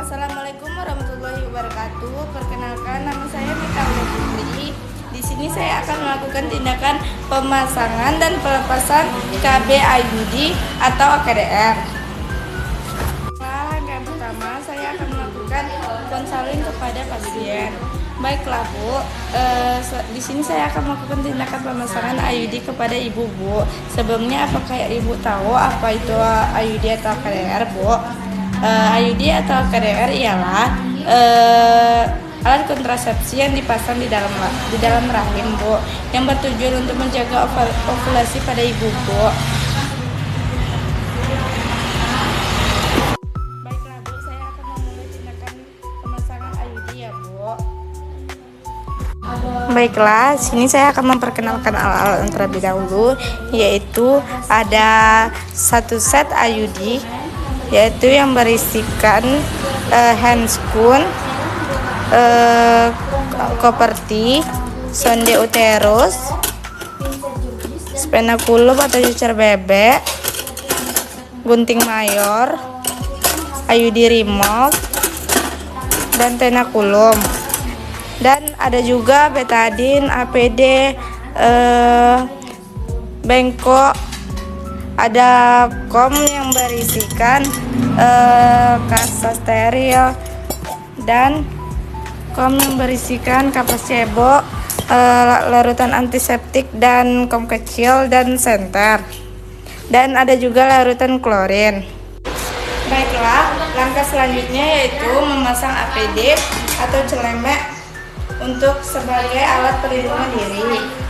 Assalamualaikum warahmatullahi wabarakatuh. Perkenalkan, nama saya Mita Putri. Di sini saya akan melakukan tindakan pemasangan dan pelepasan KB IUD atau KDR. Langkah pertama, saya akan melakukan konseling kepada pasien. Baiklah Bu, di sini saya akan melakukan tindakan pemasangan IUD kepada Ibu Bu. Sebelumnya apakah Ibu tahu apa itu IUD atau KDR Bu? IUD atau KDR ialah alat kontrasepsi yang dipasang di dalam rahim Bu, yang bertujuan untuk menjaga ovulasi pada ibu Bu. Baiklah Bu, saya akan memulai tindakan pemasangan IUD ya Bu. Baiklah, sini saya akan memperkenalkan alat-alat terlebih dahulu, yaitu ada satu set IUD, yaitu yang berisikan handscoon, koperti, sonde uterus, spenakulum atau cucar bebek, gunting mayor, IUD remove, dan tenakulum. Dan ada juga betadine, APD, bengkok, ada kom yang berisikan kasa steril, dan kom yang berisikan kapas cebok, larutan antiseptik dan kom kecil dan senter, dan ada juga larutan klorin. Baiklah, langkah selanjutnya yaitu memasang APD atau celemek untuk sebagai alat perlindungan diri.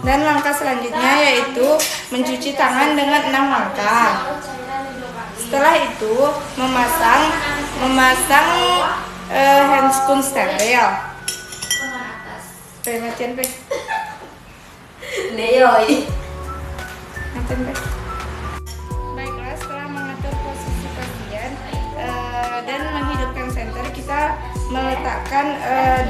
Dan langkah selanjutnya yaitu mencuci tangan dengan 6 langkah. Setelah itu memasang handscoon steril. Matian pe. Baiklah, setelah mengatur posisi pasien dan menghidupkan senter, kita meletakkan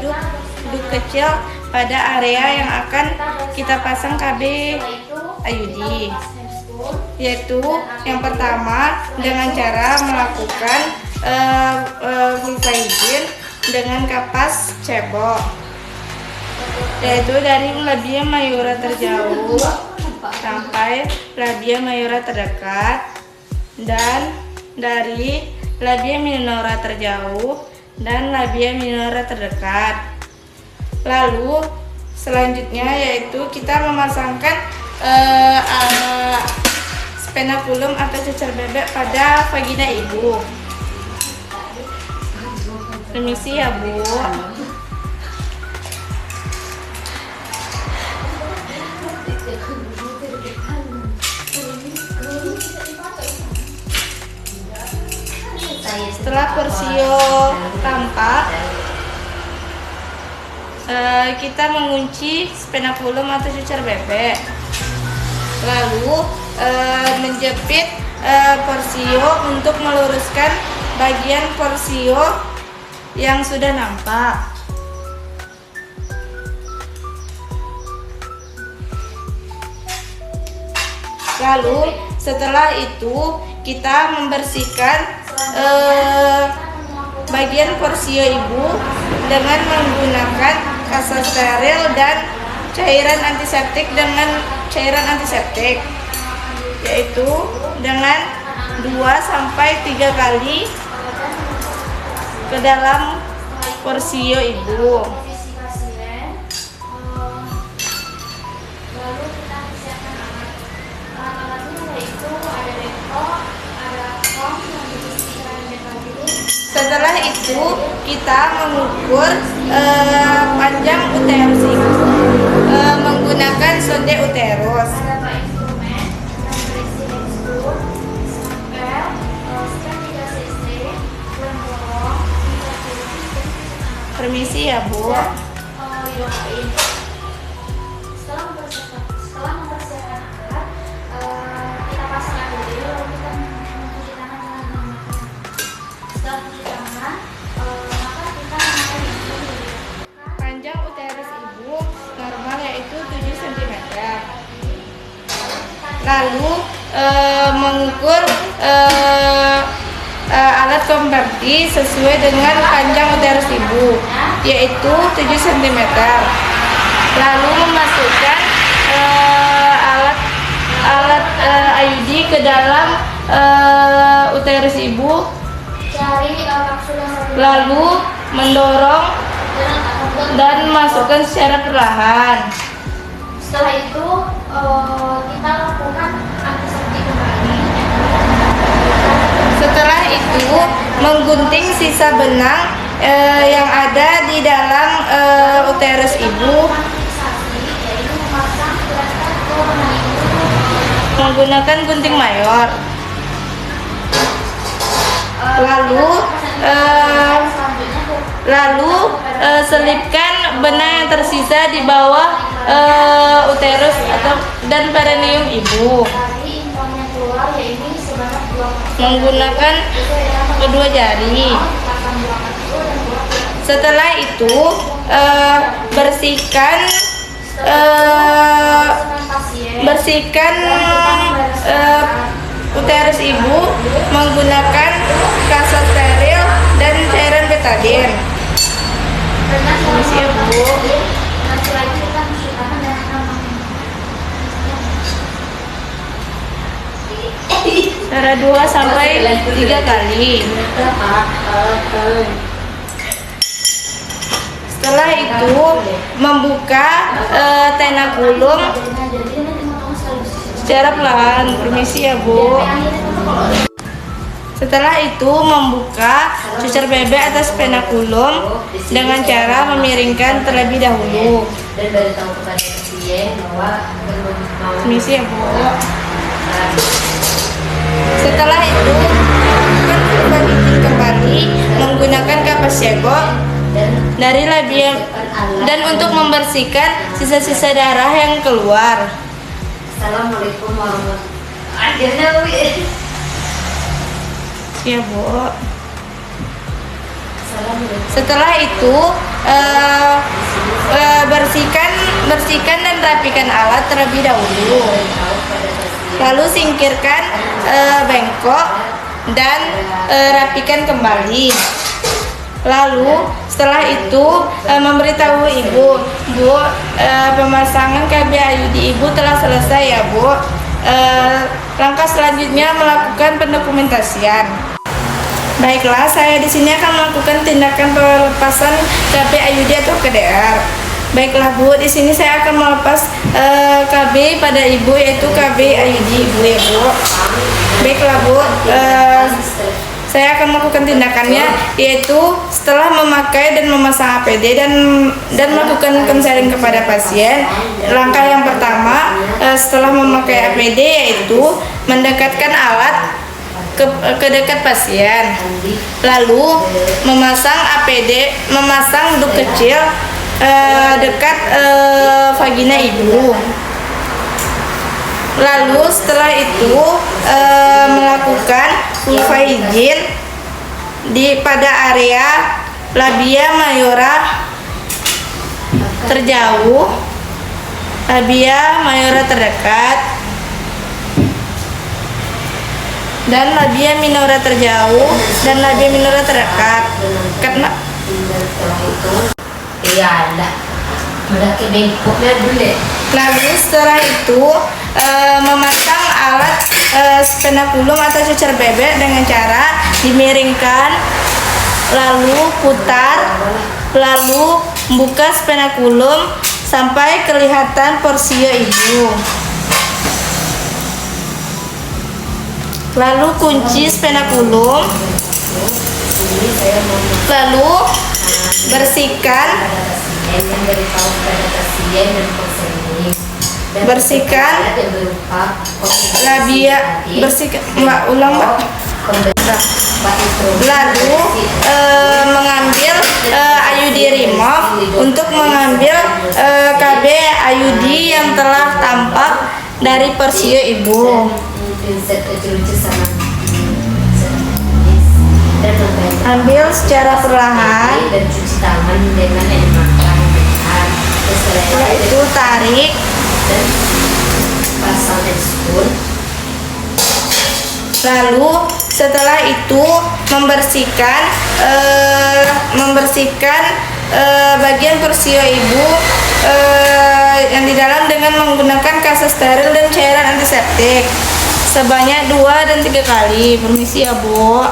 duk kecil pada area yang akan kita pasang KB IUD, yaitu yang pertama dengan cara melakukan vulvaizin dengan kapas cebok, yaitu dari labia mayora terjauh sampai labia mayora terdekat, dan dari labia minora terjauh dan labia minora terdekat. Lalu selanjutnya yaitu kita memasangkan spenakulum atau cucar bebek pada vagina ibu. Permisi ya Bu. Setelah porsio tampak, kita mengunci spenakulum atau cucar bebek, lalu menjepit porsio untuk meluruskan bagian porsio yang sudah nampak. Lalu setelah itu kita membersihkan bagian porsio ibu dengan menggunakan kasa steril dan cairan antiseptik yaitu dengan 2-3 kali ke dalam porsio ibu. Setelah itu kita mengukur panjang uterus ibu menggunakan sonde uterus. Permisi ya Bu. Panjang uterus ibu normal yaitu 7 cm. Lalu mengukur alat konversi sesuai dengan panjang uterus ibu, yaitu 7 cm. Lalu memasukkan alat IUD ke dalam uterus ibu, lalu mendorong dan masukkan secara perlahan. Setelah itu kita lakukan antiseptik kembali. Setelah itu menggunting sisa benang yang ada di dalam uterus ibu menggunakan gunting mayor. Lalu selipkan benang yang tersisa di bawah uterus dan perineum ibu menggunakan kedua jari. Setelah itu bersihkan uterus ibu menggunakan kaca steril dan cairan betadine. Permisi Bu. Cara 2 sampai 3 kali. Setelah itu membuka tenakulum secara pelan. Permisi ya Bu. Setelah itu membuka cucur bebek atas penakulum dengan cara memiringkan terlebih dahulu. Dan beritahu kepada pasien bahwa Permisi ya Bu. Setelah itu melakukan perubahan izin kembali menggunakan kapas Chiego dari labia dan untuk membersihkan sisa-sisa darah yang keluar. Assalamualaikum warahmatullahi wabarakatuh. Ya Bu. Setelah itu bersihkan dan rapikan alat terlebih dahulu. Lalu singkirkan bengkok dan rapikan kembali. Lalu setelah itu memberitahu ibu, Bu, pemasangan KB IUD ibu telah selesai ya Bu. Langkah selanjutnya melakukan pendokumentasian. Baiklah, saya di sini akan melakukan tindakan pelepasan KB IUD atau KDR. Baiklah Bu, di sini saya akan melepas KB pada ibu, yaitu KB IUD ibu ya Bu. Baiklah Bu, saya akan melakukan tindakannya, yaitu setelah memakai dan memasang APD dan melakukan konseling kepada pasien. Langkah yang pertama setelah memakai APD yaitu mendekatkan alat ke dekat pasien, lalu memasang APD, memasang duk kecil dekat vagina ibu. Lalu setelah itu melakukan vulva hygiene pada area labia mayora terjauh, labia mayora terdekat, dan labia minora terjauh dan labia minora terdekat. Karena lalu setelah itu memasang alat spenakulum atau cucur bebek dengan cara dimiringkan, lalu putar, lalu buka spenakulum sampai kelihatan porsio ibu. Lalu kunci spenakulum, lalu bersihkan labia, lalu mengambil IUD remove untuk mengambil KB IUD yang telah tampak dari porsio ibu. Ambil secara perlahan, setelah itu tarik, teaspoon. Lalu setelah itu membersihkan bagian persio ibu yang di dalam dengan menggunakan kaca steril dan cairan antiseptik sebanyak 2 dan 3 kali. Permisi ya, Bu.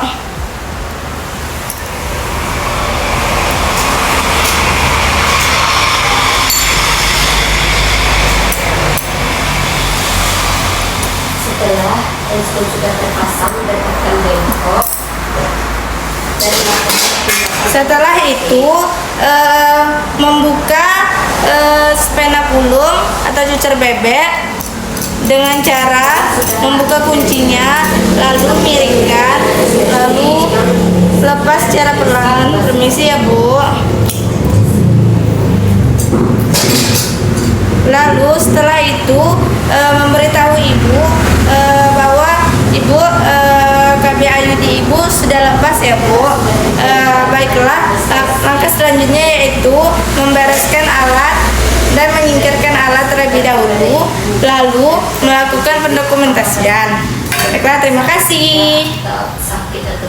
Setelah teaspoon sudah terpasang, dapatkan bengkok dan lakukan tindakan. Setelah itu membuka spenaculum atau cucer bebek dengan cara membuka kuncinya, lalu miringkan, lalu lepas secara perlahan. Permisi ya, Bu. Lalu setelah itu memberitahu ibu bahwa ibu KB Ayudi ibu sudah lepas ya, Bu. Baiklah, langkah selanjutnya yaitu membereskan alat dan menyingkirkan alat terlebih dahulu, lalu melakukan pendokumentasian. Baiklah, terima kasih. Sakit atau